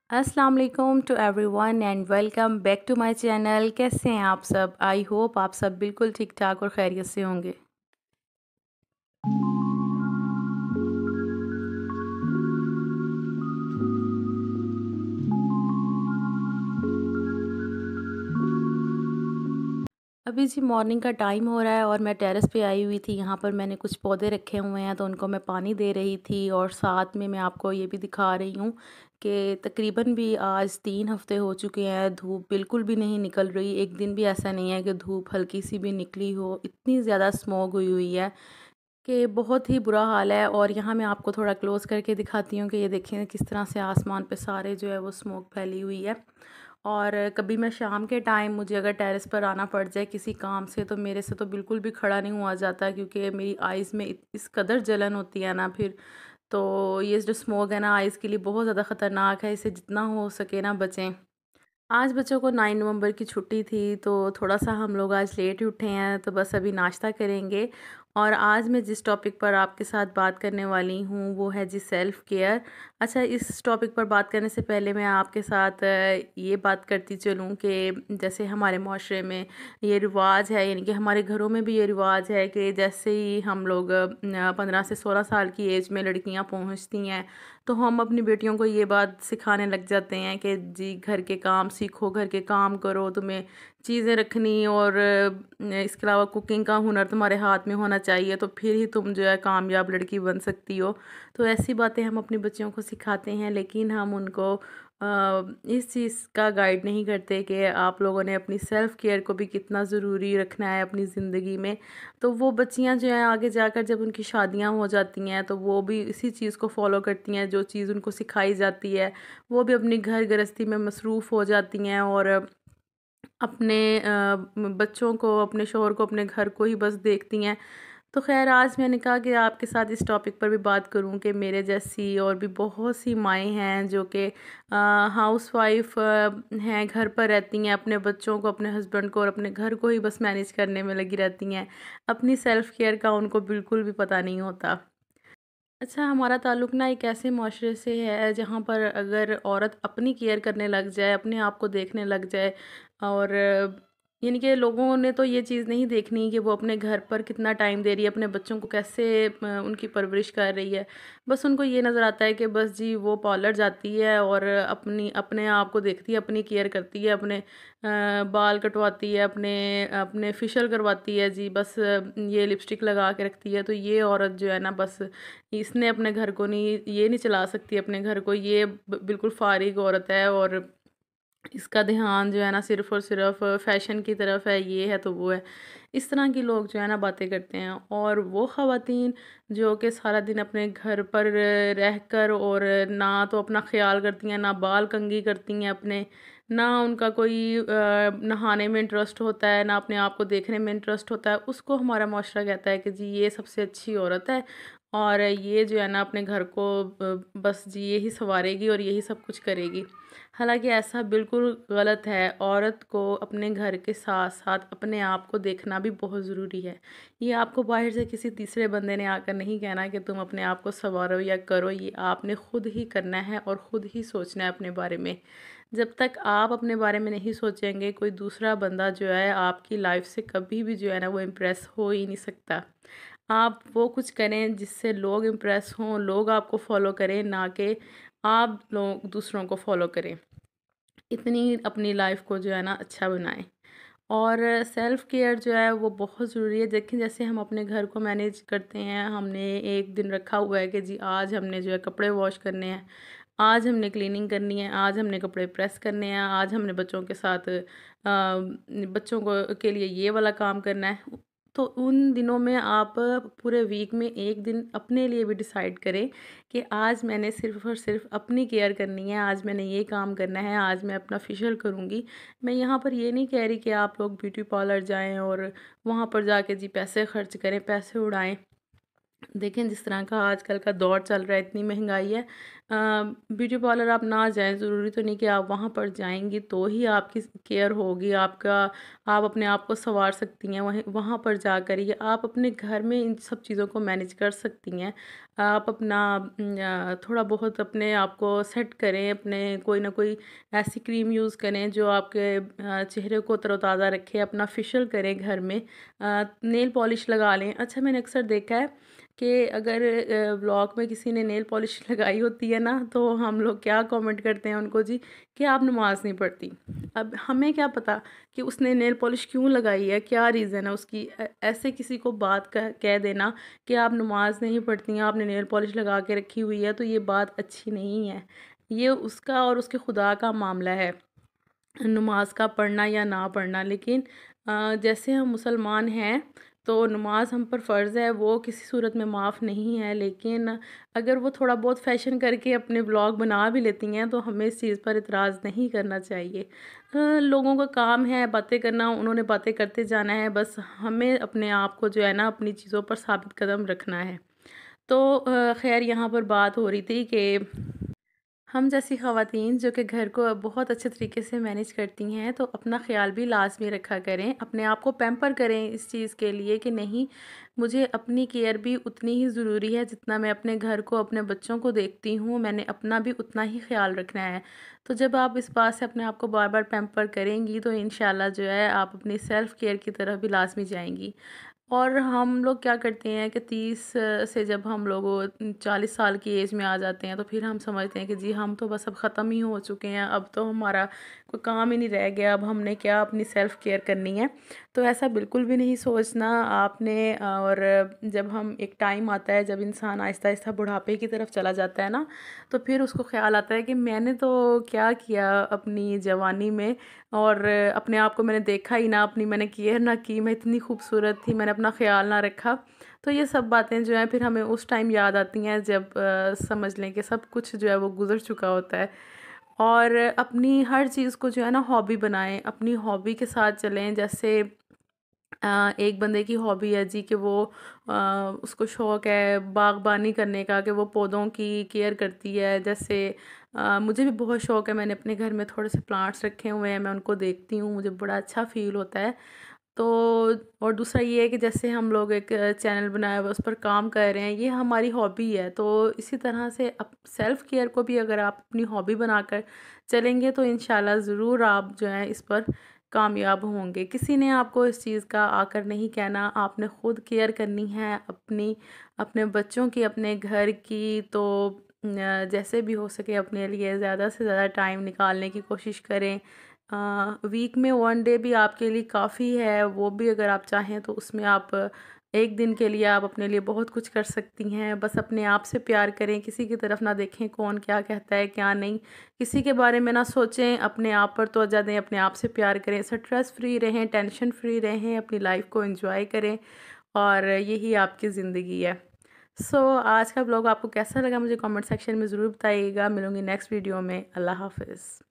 अस्सलाम वालेकुम to everyone and welcome back to my channel. कैसे हैं आप सब? आई होप आप सब बिल्कुल ठीक ठाक और खैरियत से होंगे। अभी जी मॉर्निंग का टाइम हो रहा है और मैं टेरेस पे आई हुई थी। यहाँ पर मैंने कुछ पौधे रखे हुए हैं तो उनको मैं पानी दे रही थी और साथ में मैं आपको ये भी दिखा रही हूँ कि तकरीबन भी आज 3 हफ्ते हो चुके हैं, धूप बिल्कुल भी नहीं निकल रही। एक दिन भी ऐसा नहीं है कि धूप हल्की सी भी निकली हो। इतनी ज़्यादा स्मॉग हुई हुई है कि बहुत ही बुरा हाल है। और यहाँ मैं आपको थोड़ा क्लोज़ करके दिखाती हूँ कि ये देखें किस तरह से आसमान पे सारे जो है वो स्मोक फैली हुई है। और कभी मैं शाम के टाइम मुझे अगर टेरेस पर आना पड़ जाए किसी काम से तो मेरे से तो बिल्कुल भी खड़ा नहीं हुआ जाता, क्योंकि मेरी आइज़ में इस कदर जलन होती है ना फिर। तो ये जो स्मोक है ना आइज़ के लिए बहुत ज़्यादा ख़तरनाक है, इससे जितना हो सके ना बचें। आज बच्चों को 9 नवंबर की छुट्टी थी तो थोड़ा-सा हम लोग आज लेट ही उठे हैं, तो बस अभी नाश्ता करेंगे। और आज मैं जिस टॉपिक पर आपके साथ बात करने वाली हूँ वो है जी सेल्फ़ केयर। अच्छा, इस टॉपिक पर बात करने से पहले मैं आपके साथ ये बात करती चलूँ कि जैसे हमारे माशरे में ये रिवाज़ है, यानी कि हमारे घरों में भी ये रिवाज़ है कि जैसे ही हम लोग 15 से 16 साल की एज में लड़कियाँ पहुँचती हैं तो हम अपनी बेटियों को ये बात सिखाने लग जाते हैं कि जी घर के काम सीखो, घर के काम करो, तुम्हें चीज़ें रखनी और इसके अलावा कुकिंग का हुनर तुम्हारे हाथ में होना चाहिए, तो फिर ही तुम जो है कामयाब लड़की बन सकती हो। तो ऐसी बातें हम अपने बच्चियों को सिखाते हैं, लेकिन हम उनको इस चीज़ का गाइड नहीं करते कि आप लोगों ने अपनी सेल्फ़ केयर को भी कितना ज़रूरी रखना है अपनी ज़िंदगी में। तो वो बच्चियाँ जो हैं आगे जाकर जब उनकी शादियाँ हो जाती हैं तो वो भी इसी चीज़ को फ़ॉलो करती हैं, जो चीज़ उनको सिखाई जाती है। वो भी अपनी घर गृहस्थी में मसरूफ़ हो जाती हैं और अपने बच्चों को, अपने शौहर को, अपने घर को ही बस देखती हैं। तो ख़ैर आज मैंने कहा कि आपके साथ इस टॉपिक पर भी बात करूं कि मेरे जैसी और भी बहुत सी माएँ हैं जो कि हाउसवाइफ़ हैं, घर पर रहती हैं, अपने बच्चों को, अपने हस्बैंड को और अपने घर को ही बस मैनेज करने में लगी रहती हैं। अपनी सेल्फ़ केयर का उनको बिल्कुल भी पता नहीं होता। अच्छा, हमारा ताल्लुक़ ना एक ऐसे माशरे से है जहाँ पर अगर औरत अपनी केयर करने लग जाए, अपने आप को देखने लग जाए और यानी कि लोगों ने तो ये चीज़ नहीं देखनी कि वो अपने घर पर कितना टाइम दे रही है, अपने बच्चों को कैसे उनकी परवरिश कर रही है। बस उनको ये नज़र आता है कि बस जी वो पार्लर जाती है और अपने आप को देखती है, अपनी केयर करती है, अपने बाल कटवाती है, अपने अपने फेशियल करवाती है जी, बस ये लिपस्टिक लगा के रखती है। तो ये औरत जो है ना बस इसने अपने घर को नहीं, ये नहीं चला सकती अपने घर को, ये बिल्कुल फारिग औरत है और इसका ध्यान जो है ना सिर्फ़ और सिर्फ़ फ़ैशन की तरफ है, ये है तो वो है। इस तरह के लोग जो है ना बातें करते हैं। और वो ख़वातीन जो कि सारा दिन अपने घर पर रहकर और ना तो अपना ख़्याल करती हैं, ना बाल कंघी करती हैं अपने, ना उनका कोई नहाने में इंटरेस्ट होता है, ना अपने आप को देखने में इंटरेस्ट होता है, उसको हमारा माशरा कहता है कि जी ये सबसे अच्छी औरत है और ये जो है ना अपने घर को बस जी यही सँवारेगी और यही सब कुछ करेगी। हालाँकि ऐसा बिल्कुल गलत है। औरत को अपने घर के साथ-साथ अपने आप को देखना भी बहुत ज़रूरी है। ये आपको बाहर से किसी तीसरे बंदे ने आकर नहीं कहना कि तुम अपने आप को सँवारो या करो, ये आपने खुद ही करना है और खुद ही सोचना है अपने बारे में। जब तक आप अपने बारे में नहीं सोचेंगे, कोई दूसरा बंदा जो है आपकी लाइफ़ से कभी भी जो है ना वो इम्प्रेस हो ही नहीं सकता। आप वो कुछ करें जिससे लोग इम्प्रेस हों, लोग आपको फ़ॉलो करें, ना कि आप लोग दूसरों को फ़ॉलो करें। इतनी अपनी लाइफ को जो है ना अच्छा बनाएँ। और सेल्फ़ केयर जो है वो बहुत ज़रूरी है। देखिए जैसे हम अपने घर को मैनेज करते हैं, हमने एक दिन रखा हुआ है कि जी आज हमने जो है कपड़े वॉश करने हैं, आज हमने क्लीनिंग करनी है, आज हमने कपड़े प्रेस करने हैं, आज हमने बच्चों के साथ बच्चों को के लिए ये वाला काम करना है। तो उन दिनों में आप पूरे वीक में 1 दिन अपने लिए भी डिसाइड करें कि आज मैंने सिर्फ़ और सिर्फ़ अपनी केयर करनी है, आज मैंने ये काम करना है, आज मैं अपना फेशियल करूँगी। मैं यहाँ पर ये नहीं कह रही कि आप लोग ब्यूटी पार्लर जाएँ और वहाँ पर जाके जी पैसे खर्च करें, पैसे उड़ाएँ। देखें जिस तरह का आजकल का दौर चल रहा है, इतनी महंगाई है, ब्यूटी पार्लर आप ना जाएँ, ज़रूरी तो नहीं कि आप वहाँ पर जाएँगी तो ही आपकी केयर होगी, आपका आप अपने आप को सँवार सकती हैं, वहीं वहाँ पर जाकर ही आप अपने घर में इन सब चीज़ों को मैनेज कर सकती हैं। आप अपना थोड़ा बहुत अपने आप को सेट करें, अपने कोई ना कोई ऐसी क्रीम यूज़ करें जो आपके चेहरे को तरोताज़ा रखे, अपना फेशियल करें घर में, नेल पॉलिश लगा लें। अच्छा, मैंने अक्सर देखा है कि अगर व्लॉग में किसी ने नेल पॉलिश लगाई होती है ना, तो हम लोग क्या कमेंट करते हैं उनको जी, कि आप नमाज़ नहीं पढ़ती। अब हमें क्या पता कि उसने नेल पॉलिश क्यों लगाई है, क्या रीज़न है उसकी। ऐसे किसी को बात कह देना कि आप नमाज़ नहीं पढ़ती हैं, आपने नेल पॉलिश लगा के रखी हुई है, तो ये बात अच्छी नहीं है। ये उसका और उसके खुदा का मामला है, नमाज का पढ़ना या ना पढ़ना। लेकिन जैसे हम मुसलमान हैं तो नमाज हम पर फ़र्ज़ है, वो किसी सूरत में माफ़ नहीं है। लेकिन अगर वो थोड़ा बहुत फ़ैशन करके अपने व्लॉग बना भी लेती हैं तो हमें इस चीज़ पर इतराज़ नहीं करना चाहिए। लोगों का काम है बातें करना, उन्होंने बातें करते जाना है, बस हमें अपने आप को जो है ना अपनी चीज़ों पर साबित कदम रखना है। तो ख़ैर यहाँ पर बात हो रही थी कि हम जैसी ख़वातीन जो कि घर को बहुत अच्छे तरीके से मैनेज करती हैं, तो अपना ख़्याल भी लाज़मी रखा करें। अपने आप को पैम्पर करें इस चीज़ के लिए कि नहीं, मुझे अपनी केयर भी उतनी ही ज़रूरी है जितना मैं अपने घर को, अपने बच्चों को देखती हूँ, मैंने अपना भी उतना ही ख़्याल रखना है। तो जब आप इस बात से अपने आप को बार-बार पैम्पर करेंगी तो इंशाल्लाह जो है आप अपनी सेल्फ़ केयर की तरफ भी लाज़मी जाएँगी। और हम लोग क्या करते हैं कि 30 से जब हम लोग 40 साल की एज में आ जाते हैं तो फिर हम समझते हैं कि जी हम तो बस अब ख़त्म ही हो चुके हैं, अब तो हमारा कोई काम ही नहीं रह गया, अब हमने क्या अपनी सेल्फ़ केयर करनी है। तो ऐसा बिल्कुल भी नहीं सोचना आपने। और जब हम एक टाइम आता है जब इंसान आहिस्ता-आहिस्ता बुढ़ापे की तरफ चला जाता है ना, तो फिर उसको ख़्याल आता है कि मैंने तो क्या किया अपनी जवानी में, और अपने आप को मैंने देखा ही ना, अपनी मैंने केयर ना की, मैं इतनी खूबसूरत थी, मैंने अपना ख़्याल ना रखा। तो ये सब बातें जो हैं फिर हमें उस टाइम याद आती हैं जब समझ लें कि सब कुछ जो है वो गुज़र चुका होता है। और अपनी हर चीज़ को जो है ना हॉबी बनाएँ, अपनी हॉबी के साथ चलें। जैसे एक बंदे की हॉबी है जी कि वो उसको शौक़ है बागबानी करने का, कि वो पौधों की केयर करती है। जैसे मुझे भी बहुत शौक़ है, मैंने अपने घर में थोड़े से प्लांट्स रखे हुए हैं, मैं उनको देखती हूँ, मुझे बड़ा अच्छा फ़ील होता है। तो और दूसरा ये है कि जैसे हम लोग एक चैनल बनाया हुआ है, उस पर काम कर रहे हैं, ये हमारी हॉबी है। तो इसी तरह से अप सेल्फ़ केयर को भी अगर आप अपनी हॉबी बनाकर चलेंगे तो इंशाल्लाह ज़रूर आप जो है इस पर कामयाब होंगे। किसी ने आपको इस चीज़ का आकर नहीं कहना, आपने खुद केयर करनी है अपनी, अपने बच्चों की, अपने घर की। तो जैसे भी हो सके अपने लिए ज़्यादा से ज़्यादा टाइम निकालने की कोशिश करें। वीक में 1 डे भी आपके लिए काफ़ी है, वो भी अगर आप चाहें तो उसमें आप 1 दिन के लिए आप अपने लिए बहुत कुछ कर सकती हैं। बस अपने आप से प्यार करें, किसी की तरफ ना देखें कौन क्या कहता है क्या नहीं, किसी के बारे में ना सोचें, अपने आप पर तवज्जो दें, अपने आप से प्यार करें, स्ट्रेस फ्री रहें, टेंशन फ्री रहें, अपनी लाइफ को एंजॉय करें, और यही आपकी ज़िंदगी है। आज का ब्लॉग आपको कैसा लगा मुझे कमेंट सेक्शन में ज़रूर बताइएगा। मिलूँगी नेक्स्ट वीडियो में। अल्लाह हाफ़िज़।